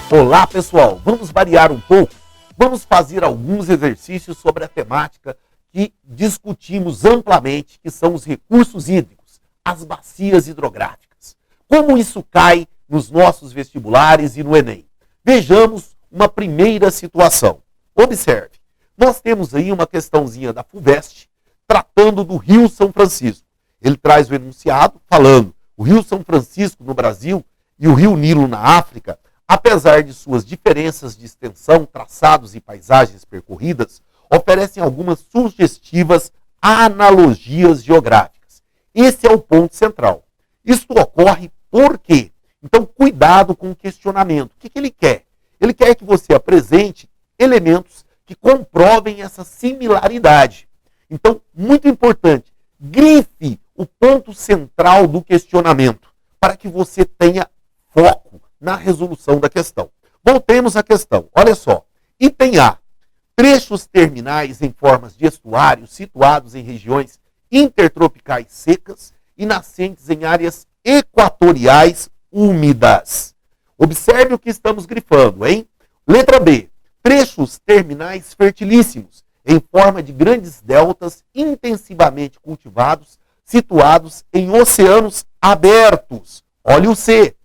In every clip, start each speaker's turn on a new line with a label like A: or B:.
A: Olá pessoal, vamos variar um pouco? Vamos fazer alguns exercícios sobre a temática que discutimos amplamente, que são os recursos hídricos, as bacias hidrográficas. Como isso cai nos nossos vestibulares e no Enem? Vejamos uma primeira situação. Observe, nós temos aí uma questãozinha da FUVEST tratando do Rio São Francisco. Ele traz o enunciado falando o Rio São Francisco no Brasil e o Rio Nilo na África, apesar de suas diferenças de extensão, traçados e paisagens percorridas, oferecem algumas sugestivas analogias geográficas. Esse é o ponto central. Isto ocorre por quê? Então, cuidado com o questionamento. O que ele quer? Ele quer que você apresente elementos que comprovem essa similaridade. Então, muito importante, grife o ponto central do questionamento para que você tenha foco na resolução da questão. Voltemos à questão. Olha só. Item A. Trechos terminais em formas de estuários situados em regiões intertropicais secas e nascentes em áreas equatoriais úmidas. Observe o que estamos grifando, hein? Letra B. Trechos terminais fertilíssimos em forma de grandes deltas intensivamente cultivados situados em oceanos abertos. Olha o C.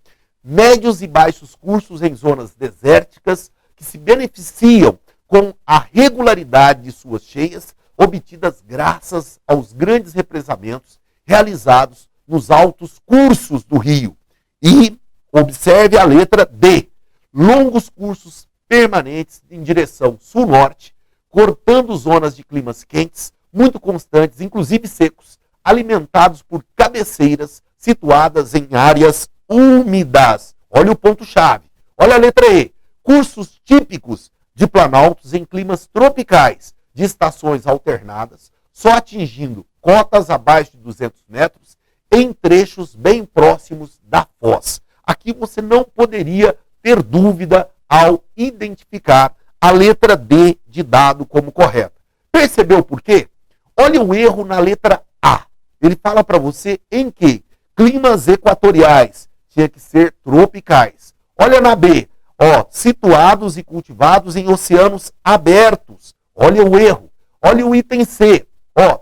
A: Médios e baixos cursos em zonas desérticas que se beneficiam com a regularidade de suas cheias obtidas graças aos grandes represamentos realizados nos altos cursos do rio. E observe a letra D. Longos cursos permanentes em direção sul-norte, cortando zonas de climas quentes, muito constantes, inclusive secos, alimentados por cabeceiras situadas em áreas úmidas. Olha o ponto-chave. Olha a letra E. Cursos típicos de planaltos em climas tropicais, de estações alternadas, só atingindo cotas abaixo de 200 metros, em trechos bem próximos da foz. Aqui você não poderia ter dúvida ao identificar a letra D de dado como correta. Percebeu por quê? Olha o erro na letra A. Ele fala para você em que climas equatoriais tinha que ser tropicais. Olha na B, situados e cultivados em oceanos abertos. Olha o erro. Olha o item C,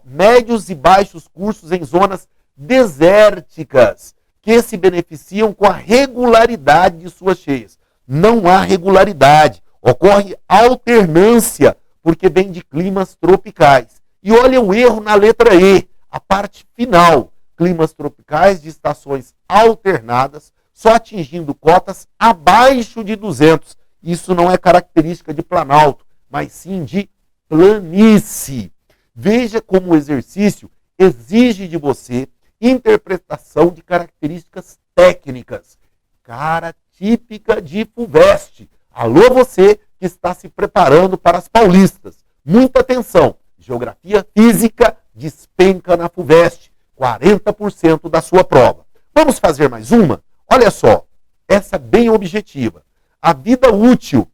A: médios e baixos cursos em zonas desérticas, que se beneficiam com a regularidade de suas cheias. Não há regularidade, ocorre alternância, porque vem de climas tropicais. E olha o erro na letra E, a parte final. Climas tropicais de estações alternadas, só atingindo cotas abaixo de 200. Isso não é característica de planalto, mas sim de planície. Veja como o exercício exige de você interpretação de características técnicas. Cara típica de FUVEST. Alô você que está se preparando para as paulistas. Muita atenção. Geografia física despenca na FUVEST. 40% da sua prova. Vamos fazer mais uma? Olha só, essa é bem objetiva. A vida útil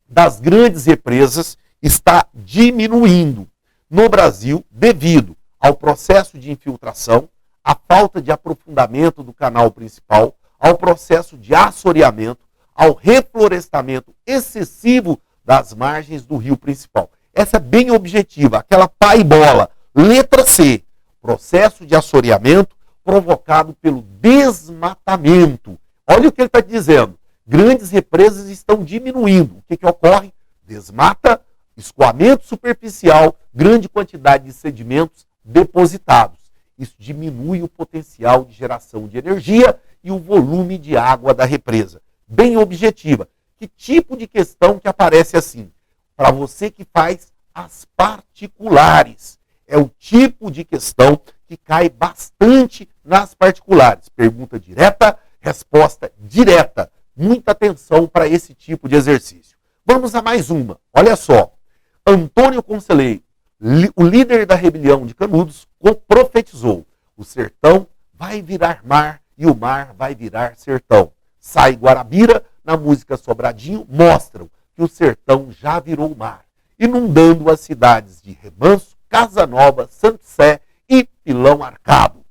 A: das grandes represas está diminuindo no Brasil devido ao processo de infiltração, à falta de aprofundamento do canal principal, ao processo de assoreamento, ao reflorestamento excessivo das margens do rio principal. Essa é bem objetiva, aquela pá e bola. Letra C. Processo de assoreamento provocado pelo desmatamento. Olha o que ele está dizendo. Grandes represas estão diminuindo. O que ocorre? Desmata, escoamento superficial, grande quantidade de sedimentos depositados. Isso diminui o potencial de geração de energia e o volume de água da represa. Bem objetiva. Que tipo de questão que aparece assim? Para você que faz as particulares. É o tipo de questão que cai bastante nas particulares. Pergunta direta, resposta direta. Muita atenção para esse tipo de exercício. Vamos a mais uma. Olha só. Antônio Conselheiro, o líder da rebelião de Canudos, profetizou: o sertão vai virar mar e o mar vai virar sertão. Sai Guarabira, na música Sobradinho, mostram que o sertão já virou mar, inundando as cidades de Remanso, Casa Nova, Santo Sé e Pilão Arcado.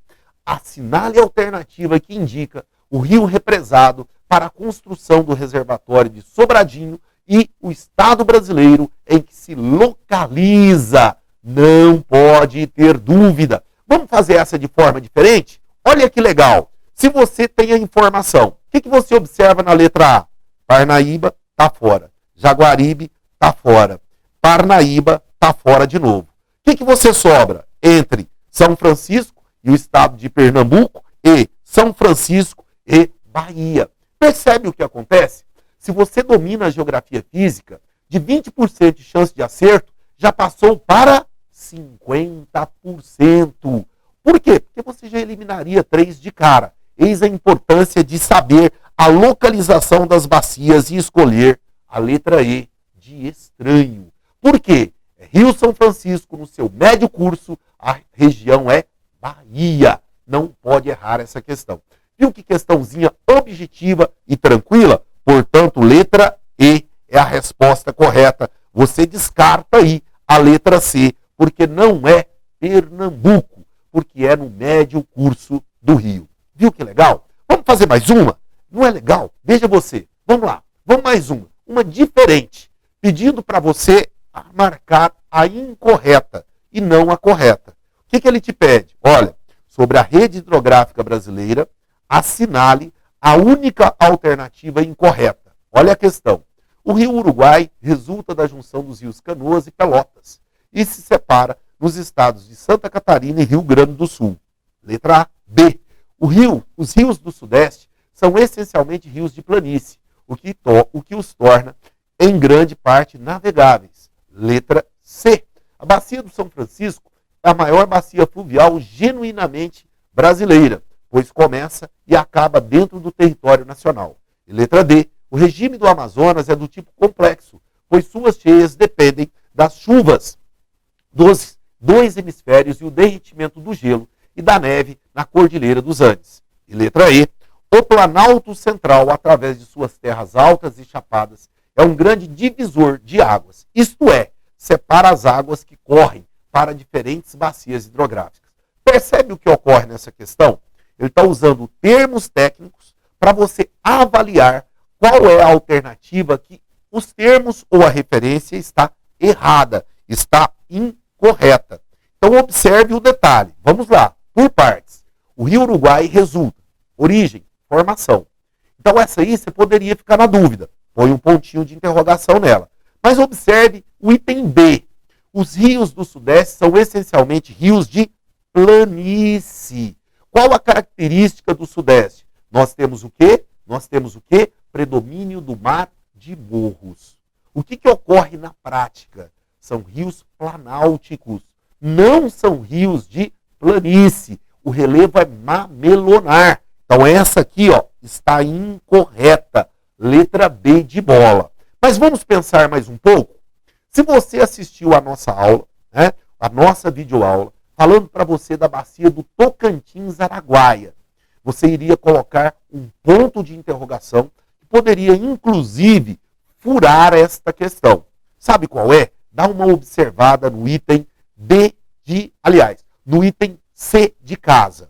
A: Assinale a alternativa que indica o rio represado para a construção do reservatório de Sobradinho e o estado brasileiro em que se localiza. Não pode ter dúvida. Vamos fazer essa de forma diferente? Olha que legal. Se você tem a informação, o que você observa na letra A? Parnaíba está fora. Jaguaribe está fora. Parnaíba está fora de novo. O que você sobra entre São Francisco e o estado de Pernambuco e São Francisco e Bahia? Percebe o que acontece? Se você domina a geografia física, de 20% de chance de acerto, já passou para 50%. Por quê? Porque você já eliminaria 3 de cara. Eis a importância de saber a localização das bacias e escolher a letra E de estranho. Por quê? É Rio São Francisco, no seu médio curso, a região é Bahia. Não pode errar essa questão. Viu que questãozinha objetiva e tranquila? Portanto, letra E é a resposta correta. Você descarta aí a letra C, porque não é Pernambuco, porque é no médio curso do rio. Viu que legal? Vamos fazer mais uma? Não é legal? Veja você. Vamos lá. Vamos mais uma. Uma diferente. Pedindo para você marcar a incorreta e não a correta. O que ele te pede? Olha, sobre a rede hidrográfica brasileira, assinale a única alternativa incorreta. Olha a questão. O rio Uruguai resulta da junção dos rios Canoas e Pelotas e se separa nos estados de Santa Catarina e Rio Grande do Sul. Letra A. B. Os rios do Sudeste são essencialmente rios de planície, o que os torna, em grande parte, navegáveis. Letra C. A bacia do São Francisco é a maior bacia fluvial genuinamente brasileira, pois começa e acaba dentro do território nacional. E letra D. O regime do Amazonas é do tipo complexo, pois suas cheias dependem das chuvas dos 2 hemisférios e o derretimento do gelo e da neve na Cordilheira dos Andes. E letra E. O Planalto Central, através de suas terras altas e chapadas, é um grande divisor de águas, isto é, separa as águas que correm para diferentes bacias hidrográficas. Percebe o que ocorre nessa questão? Ele está usando termos técnicos para você avaliar qual é a alternativa que os termos ou a referência está errada, está incorreta. Então observe o detalhe. Vamos lá, por partes. O rio Uruguai resulta. Origem, formação. Então essa aí você poderia ficar na dúvida. Põe um pontinho de interrogação nela. Mas observe o item B. Os rios do Sudeste são essencialmente rios de planície. Qual a característica do Sudeste? Nós temos o quê? Nós temos o quê? Predomínio do mar de morros. O que ocorre na prática? São rios planálticos, não são rios de planície. O relevo é mamelonar. Então essa aqui está incorreta. Letra B de bola. Mas vamos pensar mais um pouco? Se você assistiu a nossa aula, a nossa videoaula, falando para você da bacia do Tocantins-Araguaia, você iria colocar um ponto de interrogação que poderia, inclusive, furar esta questão. Sabe qual é? Dá uma observada no item no item C de casa.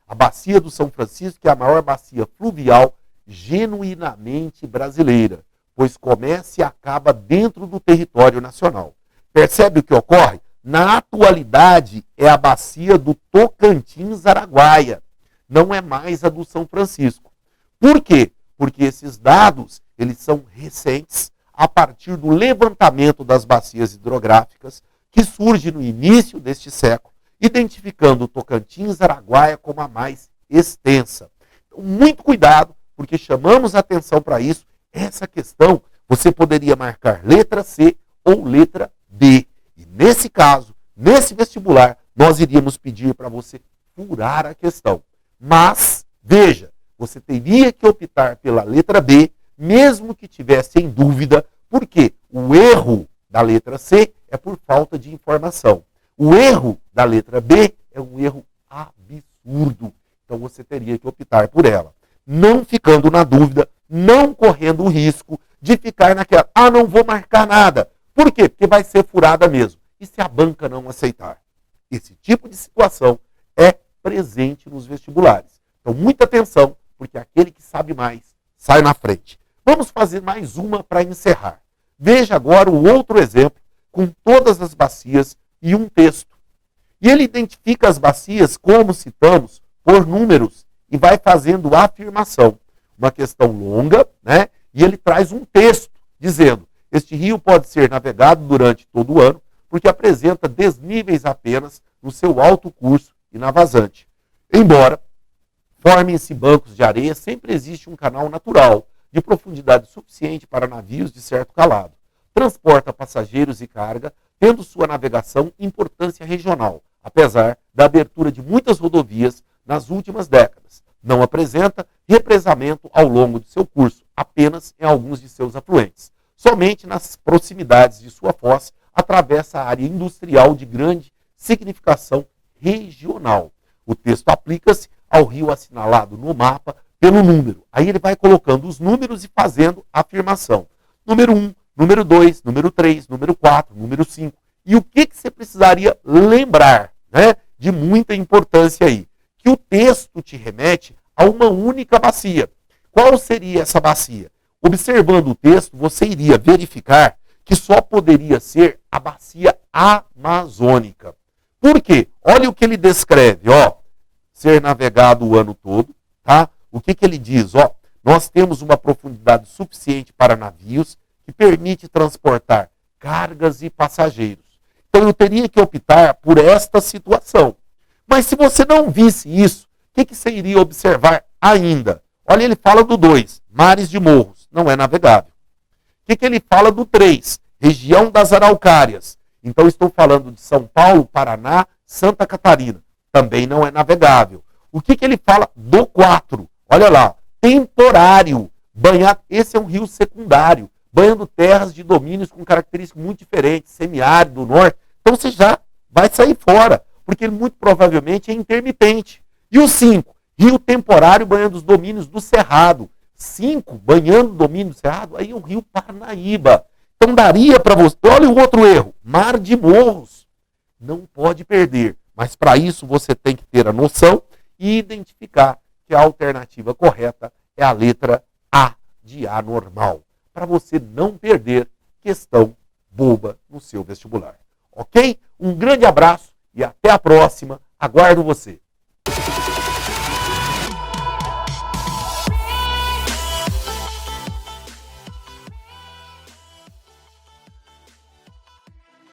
A: A bacia do São Francisco é a maior bacia fluvial genuinamente brasileira, pois começa e acaba dentro do território nacional. Percebe o que ocorre? Na atualidade, é a bacia do Tocantins-Araguaia, não é mais a do São Francisco. Por quê? Porque esses dados eles são recentes a partir do levantamento das bacias hidrográficas que surge no início deste século, identificando o Tocantins-Araguaia como a mais extensa. Então, muito cuidado, porque chamamos a atenção para isso. Essa questão você poderia marcar letra C ou letra D. E nesse caso, nesse vestibular, nós iríamos pedir para você furar a questão. Mas, veja, você teria que optar pela letra B, mesmo que tivesse em dúvida, porque o erro da letra C é por falta de informação. O erro da letra B é um erro absurdo. Então você teria que optar por ela. Não ficando na dúvida, não correndo o risco de ficar naquela, não vou marcar nada. Por quê? Porque vai ser furada mesmo. E se a banca não aceitar? Esse tipo de situação é presente nos vestibulares. Então muita atenção, porque aquele que sabe mais, sai na frente. Vamos fazer mais uma para encerrar. Veja agora o outro exemplo com todas as bacias e um texto. E ele identifica as bacias, como citamos, por números e vai fazendo a afirmação. Uma questão longa, né? E ele traz um texto dizendo: este rio pode ser navegado durante todo o ano, porque apresenta desníveis apenas no seu alto curso e na vazante. Embora formem-se bancos de areia, sempre existe um canal natural, de profundidade suficiente para navios de certo calado. Transporta passageiros e carga, tendo sua navegação importância regional, apesar da abertura de muitas rodovias nas últimas décadas. Não apresenta represamento ao longo de seu curso, apenas em alguns de seus afluentes. Somente nas proximidades de sua foz atravessa a área industrial de grande significação regional. O texto aplica-se ao rio assinalado no mapa pelo número. Aí ele vai colocando os números e fazendo a afirmação. Número 1, número 2, número 3, número 4, número 5. E o que você precisaria lembrar, né, de muita importância aí? Que o texto te remete a uma única bacia. Qual seria essa bacia? Observando o texto, você iria verificar que só poderia ser a bacia amazônica. Por quê? Olha o que ele descreve, ó. Ser navegado o ano todo, tá? O que ele diz? Ó, nós temos uma profundidade suficiente para navios que permite transportar cargas e passageiros. Então eu teria que optar por esta situação. Mas se você não visse isso, o que você iria observar ainda? Olha, ele fala do 2, mares de morros, não é navegável. O que ele fala do 3, região das Araucárias? Então estou falando de São Paulo, Paraná, Santa Catarina, também não é navegável. O que ele fala do 4? Olha lá, temporário, banhar, esse é um rio secundário, banhando terras de domínios com características muito diferentes, semiárido, norte. Então você já vai sair fora, porque ele muito provavelmente é intermitente. E o 5, rio temporário banhando os domínios do Cerrado. 5, banhando o domínio do Cerrado, aí é o rio Parnaíba. Então daria para você, olha o outro erro, mar de morros. Não pode perder, mas para isso você tem que ter a noção e identificar que a alternativa correta é a letra A de anormal, para você não perder questão boba no seu vestibular. Ok? Um grande abraço e até a próxima. Aguardo você.